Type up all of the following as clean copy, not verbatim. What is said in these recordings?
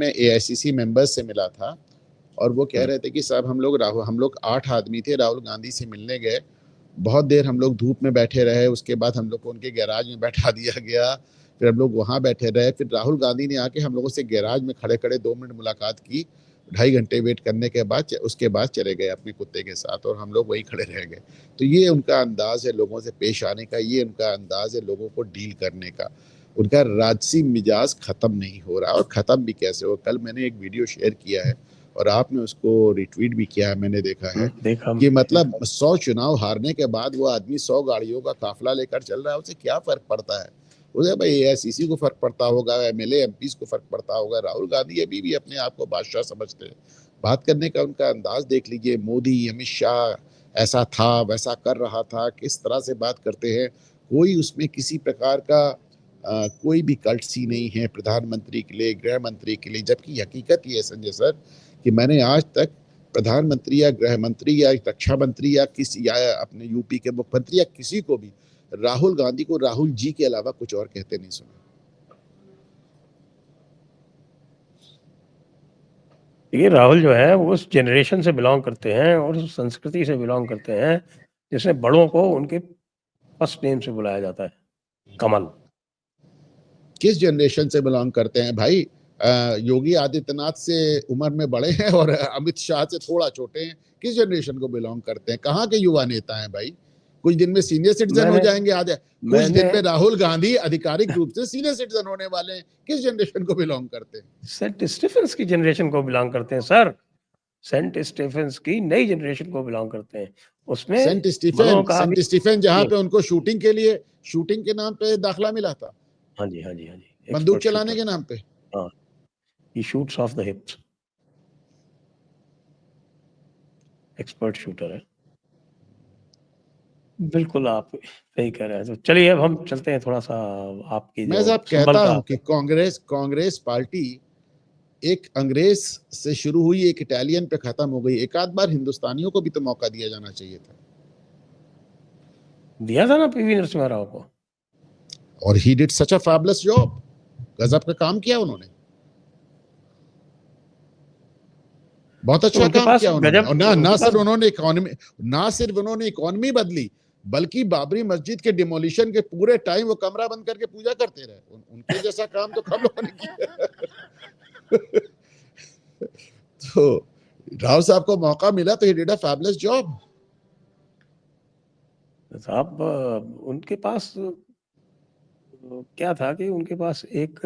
मैं AICC members से मिला था और वो कह रहे थे कि साहब हम लोग 8 आदमी थे, राहुल गांधी से मिलने गए, बहुत देर हम लोग धूप में बैठे रहे, उसके बाद हम लोग को उनके गैराज में बैठा दिया गया, फिर हम लोग वहाँ बैठे रहे, फिर राहुल गांधी ने आके हम लोगों से गैराज में खड़े खड़े 2 मिनट मुलाकात की, 2.5 घंटे वेट करने के बाद उसके बाद चले गए अपने कुत्ते के साथ और हम लोग वहीं खड़े रह गए। तो ये उनका अंदाज है लोगों से पेश आने का, ये उनका अंदाज है लोगों को डील करने का। उनका राजसी मिजाज खत्म नहीं हो रहा, और खत्म भी कैसे हो। कल मैंने एक वीडियो शेयर किया है और आपने उसको रिट्वीट भी किया है, मैंने देखा है कि मतलब 100 चुनाव हारने के बाद वो आदमी 100 गाड़ियों का काफिला लेकर चल रहा है, उसे क्या फर्क पड़ता है। उसे भाई एआईसीसी को फर्क पड़ता होगा, एमएलए एमपीज को फर्क पड़ता होगा, राहुल गांधी अभी भी अपने आप को बादशाह समझते हैं। बात करने का उनका अंदाज देख लीजिए, मोदी अमित शाह ऐसा था वैसा कर रहा था, किस तरह से बात करते हैं, कोई उसमें किसी प्रकार का कोई भी कल्ट सी नहीं है प्रधानमंत्री के लिए, गृह मंत्री के लिए। जबकि हकीकत ये है संजय सर कि मैंने आज तक प्रधानमंत्री या गृह मंत्री या रक्षा मंत्री या किसी या अपने यूपी के मुख्यमंत्री या किसी को भी राहुल गांधी को राहुल जी के अलावा कुछ और कहते नहीं सुना। देखिए राहुल जो है वो उस जनरेशन से बिलोंग करते हैं और उस संस्कृति से बिलोंग करते हैं जिसमें बड़ों को उनके फर्स्ट नेम से बुलाया जाता है। कमल किस जनरेशन से बिलोंग करते हैं भाई? योगी आदित्यनाथ से उम्र में बड़े हैं और अमित शाह से थोड़ा छोटे हैं। किस जनरेशन को बिलोंग करते हैं? कहाँ के युवा नेता हैं भाई? कुछ दिन में सीनियर सिटीजन हो जाएंगे, आधे कुछ दिन में राहुल गांधी आधिकारिक रूप से सीनियर सिटीजन होने वाले हैं। किस जनरेशन को बिलोंग करते हैं? सेंट स्टीफेंस की जनरेशन को बिलोंग करते हैं सर। सेंट स्टीफेंस की नई जनरेशन को बिलोंग करते हैं। उसमें सेंट स्टीफेन जहाँ पे उनको शूटिंग के नाम पे दाखिला मिला था। हाँ जी हाँ जी हाँ जी, बंदूक चलाने के नाम पे। हाँ, he shoots off the hips, expert shooter है। बिल्कुल आप सही कह रहे हैं। तो चलिए अब हम चलते हैं थोड़ा सा आपकी मैं साहब कहता हूं कि कांग्रेस पार्टी एक अंग्रेज से शुरू हुई, एक इटालियन पे खत्म हो गई। एक आध बार हिंदुस्तानियों को भी तो मौका दिया जाना चाहिए था। दिया था ना पीवी नरसिम्हा राव को, और he did such a fabulous job. गजब का काम किया उन्होंने, बहुत अच्छा काम किया उन्होंने। और ना सिर्फ उन्होंने इकोनॉमी बदली, बल्कि बाबरी मस्जिद के डिमोलिशन के पूरे टाइम वो कमरा बंद करके पूजा करते रहे। उनके जैसा काम तो कम लोगों ने किया। तो राव साहब को मौका मिला तो he did a fabulous job. साहब उनके पास क्या था कि उनके पास एक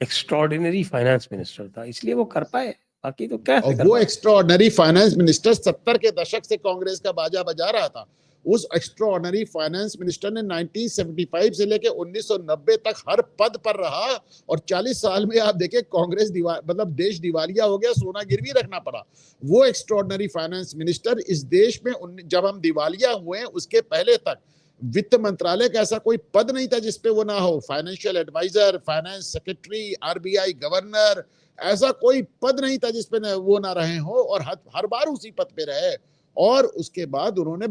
एक्स्ट्राऑर्डिनरी फाइनेंस मिनिस्टर था, इसलिए वो कर पाए, बाकी तो क्या। और वो एक्स्ट्राऑर्डिनरी फाइनेंस मिनिस्टर 70 के दशक से कांग्रेस का बाजा बजा रहा था। उस एक्स्ट्राऑर्डिनरी फाइनेंस मिनिस्टर ने 1975 से लेकर 1990 तक हर पद पर रहा, और 40 साल में आप देखें कांग्रेस मतलब देश दिवालिया हो गया, सोना गिरवी रखना पड़ा। वो एक्स्ट्राऑर्डिनरी फाइनेंस मिनिस्टर इस देश में जब हम दिवालिया हुए उसके पहले तक वित्त मंत्रालय का ऐसा कोई पद नहीं था जिसपे वो ना हो। Financial advisor, finance secretary, RBI governor, ऐसा कोई पद नहीं था जिसपे वो ना रहे हो, और हर बार उसी पद पे रहे। और उसके बाद उन्होंने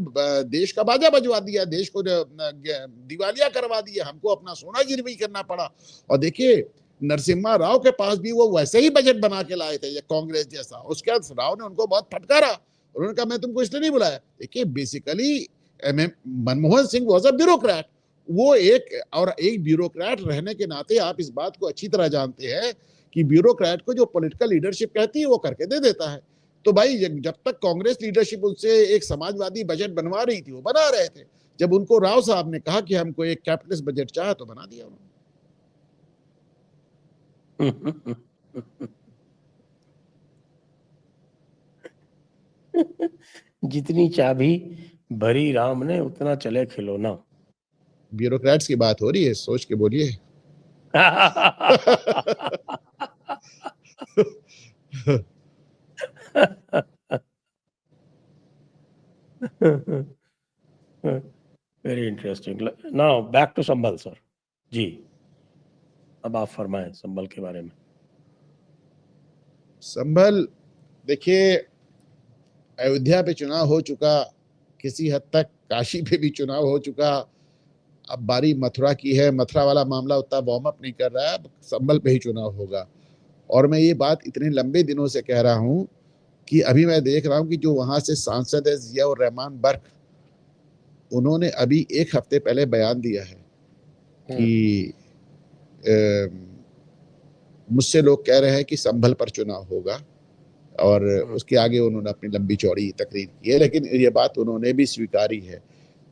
देश का बाजा बजवा दिया, देश को दिवालिया करवा दिया, हमको अपना सोना गिरवी करना पड़ा। और देखिए नरसिम्हा राव के पास भी वो वैसे ही बजट बना के लाए थे ये कांग्रेस जैसा। उसके बाद राव ने उनको बहुत फटकारा, उन्होंने कहा मैं तुमको इसलिए नहीं बुलाया। देखिए basically Manmohan Singh was a bureaucrat. वो एक ब्यूरोक्रेट रहने के नाते आप इस बात को अच्छी तरह जानते हैं कि ब्यूरोक्रेट को जो पॉलिटिकल लीडरशिप कहती है वो करके दे देता है। तो भाई जब तक कांग्रेस लीडरशिप उनसे एक समाजवादी बजट बनवा रही थी वो बना रहे थे। जब उनको राव साहब ने कहा कि हमको एक कैपिटलिस्ट बजट चाहे तो बना दिया उन्होंने। जितनी चाबी भरी राम ने उतना चले खिलौना। ब्यूरोक्रेट्स की बात हो रही है, सोच के बोलिए। Very interesting. Now back to Sambhal sir ji, अब आप फरमाएं संभल के बारे में। संभल देखिए, अयोध्या पे चुनाव हो चुका, किसी हद तक काशी पे भी चुनाव हो चुका, अब बारी मथुरा की है। मथुरा वाला मामला उतना वार्म अप नहीं कर रहा है, अब संभल पे ही चुनाव होगा। और मैं ये बात इतने लंबे दिनों से कह रहा हूं कि अभी मैं देख रहा हूं कि जो वहां से सांसद है जियाउर रहमान बर्क, उन्होंने अभी एक हफ्ते पहले बयान दिया है कि मुझसे लोग कह रहे हैं कि संभल पर चुनाव होगा, और उसके आगे उन्होंने अपनी लंबी चौड़ी तकरीर की है, लेकिन ये बात उन्होंने भी स्वीकारी है।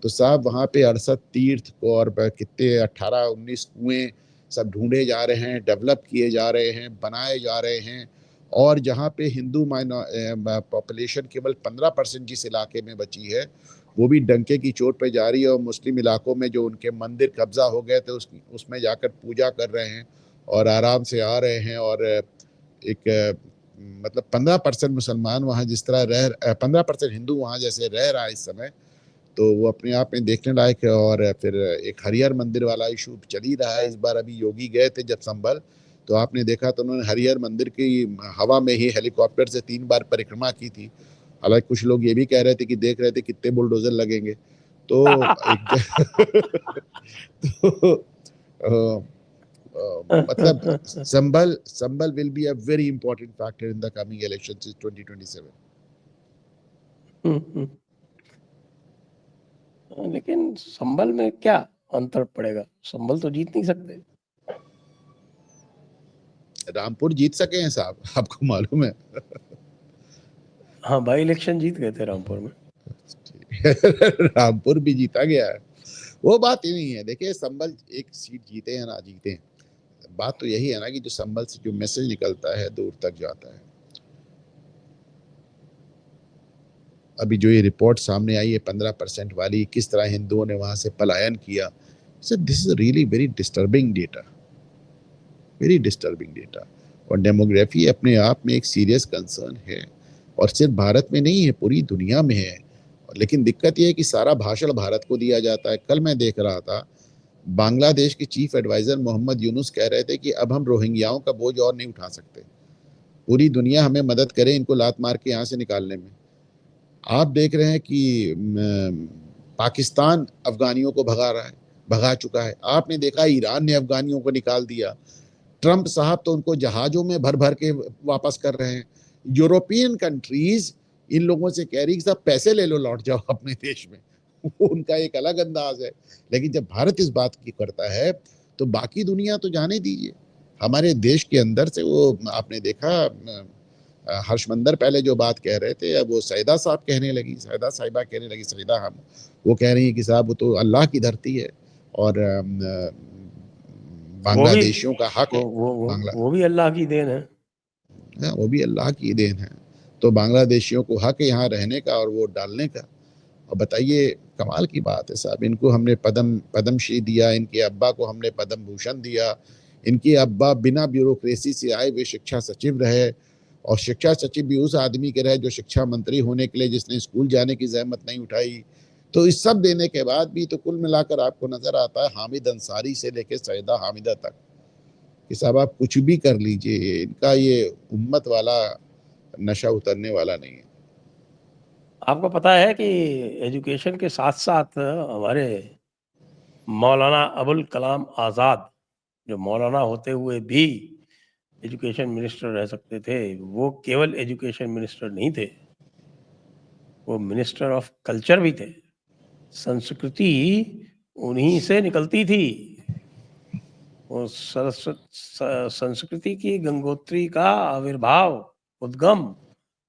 तो साहब वहाँ पे 68 तीर्थ और कितने 18-19 कुएं सब ढूंढे जा रहे हैं, डेवलप किए जा रहे हैं, बनाए जा रहे हैं। और जहाँ पे हिंदू पॉपुलेशन केवल 15% जिस इलाके में बची है, वो भी डंके की चोट पे जा रही है, और मुस्लिम इलाकों में जो उनके मंदिर कब्जा हो गए थे उसमें जाकर पूजा कर रहे हैं और आराम से आ रहे हैं। और एक मतलब 15% मुसलमान वहाँ जिस तरह 15% हिंदू वहाँ जैसे रह रहा है इस समय, तो वो अपने आप में देखने लायक है। और फिर एक हरिहर मंदिर वाला इशू चल ही रहा है। इस बार अभी योगी गए थे जब संभल, तो आपने देखा तो उन्होंने हरिहर मंदिर की हवा में ही हेलीकॉप्टर से 3 बार परिक्रमा की थी। हालांकि कुछ लोग ये भी कह रहे थे कि देख रहे थे कितने बुलडोजर लगेंगे। तो एक तो मतलब संभल will be a very important factor in the coming elections in 2027. लेकिन संभल में क्या अंतर पड़ेगा? संभल तो जीत नहीं सकते। रामपुर जीत सके हैं साहब, आपको मालूम है। हाँ, बाई इलेक्शन जीत गए थे रामपुर में। रामपुर भी जीता गया है, वो बात ही नहीं है। देखिए संभल एक सीट जीते हैं ना जीते हैं, बात तो यही है ना कि जो संभल से जो मैसेज निकलता है दूर तक जाता है। अभी जो ये रिपोर्ट सामने आई है 15% वाली, किस तरह हिंदुओं ने वहां से पलायन किया, so this is really very disturbing data, very disturbing data. और डेमोग्राफी अपने आप में एक सीरियस कंसर्न है, और सिर्फ भारत में नहीं है, पूरी दुनिया में है। लेकिन दिक्कत यह है कि सारा भाषण भारत को दिया जाता है। कल मैं देख रहा था, बांग्लादेश के चीफ एडवाइजर मोहम्मद यूनुस कह रहे थे कि अब हम रोहिंग्याओं का बोझ और नहीं उठा सकते, पूरी दुनिया हमें मदद करे इनको लात मार के यहाँ से निकालने में। आप देख रहे हैं कि पाकिस्तान अफगानियों को भगा रहा है, भगा चुका है। आपने देखा ईरान ने अफगानियों को निकाल दिया। ट्रंप साहब तो उनको जहाजों में भर भर के वापस कर रहे हैं। यूरोपियन कंट्रीज इन लोगों से कह रही कि साहब पैसे ले लो, लौट जाओ अपने देश में। वो उनका एक अलग अंदाज है। लेकिन जब भारत इस बात की करता है तो बाकी दुनिया तो जाने दीजिए। हमारे देश के अंदर से वो आपने देखा, हर्षमंदर पहले जो बात कह रहे थे, अब वो सईदा साहब कहने लगी, सईदा साहिबा कहने लगी, सईदा हम वो कह रही है कि साहब वो तो अल्लाह की धरती है और बांग्लादेशियों का हक है। वो भी अल्लाह की देन है। वो भी अल्लाह की देन है। तो बांग्लादेशियों को हक है यहाँ रहने का और वोट डालने का। और बताइए, कमाल की बात है साहब, इनको हमने पद्मश्री दिया, इनके अब्बा को हमने पद्म भूषण दिया। इनके अब्बा बिना ब्यूरोक्रेसी से आए वे शिक्षा सचिव रहे, और शिक्षा सचिव भी उस आदमी के रहे जो शिक्षा मंत्री होने के लिए जिसने स्कूल जाने की जहमत नहीं उठाई। तो इस सब देने के बाद भी तो कुल मिलाकर आपको नजर आता है हामिद अंसारी से लेकर सईदा हामिदा तक कि साहब आप कुछ भी कर लीजिए, इनका ये उम्मत वाला नशा उतरने वाला नहीं है। आपको पता है कि एजुकेशन के साथ साथ हमारे मौलाना अबुल कलाम आज़ाद, जो मौलाना होते हुए भी एजुकेशन मिनिस्टर रह सकते थे, वो केवल एजुकेशन मिनिस्टर नहीं थे, वो मिनिस्टर ऑफ कल्चर भी थे। संस्कृति उन्हीं से निकलती थी। वो संस्कृति की गंगोत्री का आविर्भाव, उद्गम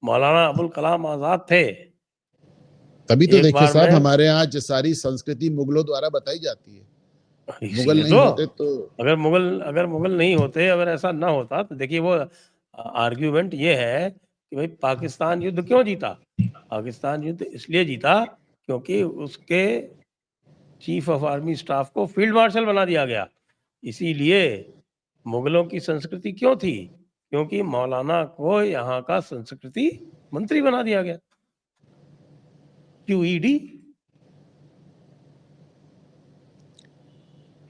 मौलाना अबुल कलाम आज़ाद थे। तभी तो एक देखिए बार साहब, में हमारे यहाँ जो सारी संस्कृति मुगलों द्वारा बताई जाती है। मुगल इसीलिए नहीं तो, होते तो अगर मुगल नहीं होते, अगर ऐसा ना होता तो देखिए वो आर्ग्यूमेंट ये है कि भाई पाकिस्तान युद्ध क्यों जीता? पाकिस्तान युद्ध इसलिए जीता क्योंकि उसके चीफ ऑफ आर्मी स्टाफ को फील्ड मार्शल बना दिया गया। इसीलिए मुगलों की संस्कृति क्यों थी? क्योंकि मौलाना को यहाँ का संस्कृति मंत्री बना दिया गया, QED।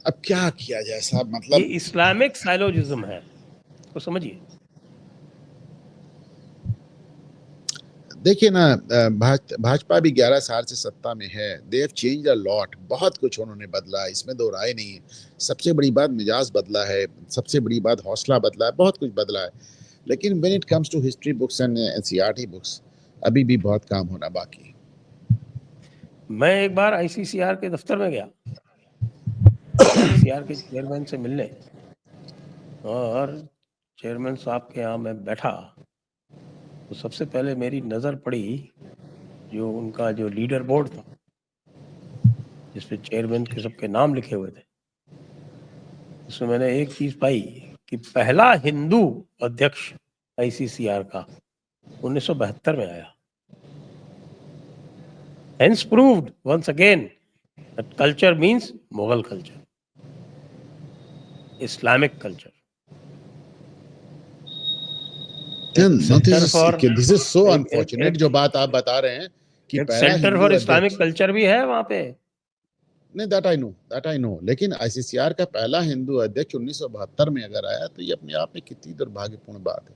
अब क्या किया जाए साहब, ये मतलब इस्लामिक साइलोजिज्म है, तो समझिए। देखिए ना, भाजपा भी 11 साल से सत्ता में है। They have changed a lot, बहुत कुछ उन्होंने बदला, इसमें दो राय नहीं है। सबसे बड़ी बात मिजाज बदला है, सबसे बड़ी बात हौसला बदला है, बहुत कुछ बदला है। लेकिन when it comes to history books and NCERT books, अभी भी बहुत काम होना बाकी है। मैं एक बार आईसीसीआर के दफ्तर में गया, आईसीसीआर के चेयरमैन से मिलने, और चेयरमैन साहब के यहाँ मैं बैठा तो सबसे पहले मेरी नज़र पड़ी जो उनका जो लीडर बोर्ड था, जिसपे चेयरमैन के सबके नाम लिखे हुए थे। उसमें मैंने एक चीज पाई कि पहला हिंदू अध्यक्ष आईसीसीआर का 1972 में आया। Hence proved once again that culture means Mughal culture, Islamic culture. एक centre for this is so unfortunate जो बात आप बता रहे हैं कि एक पहला सेंटर हिंदू फॉर इस्लामिक अध्यक्ष। कल्चर भी है वहां पे। नहीं, दैट आई नो, लेकिन आईसीसीआर का पहला हिंदू अध्यक्ष 1972 में अगर आया तो ये अपने आप में कितनी दुर्भाग्यपूर्ण बात है।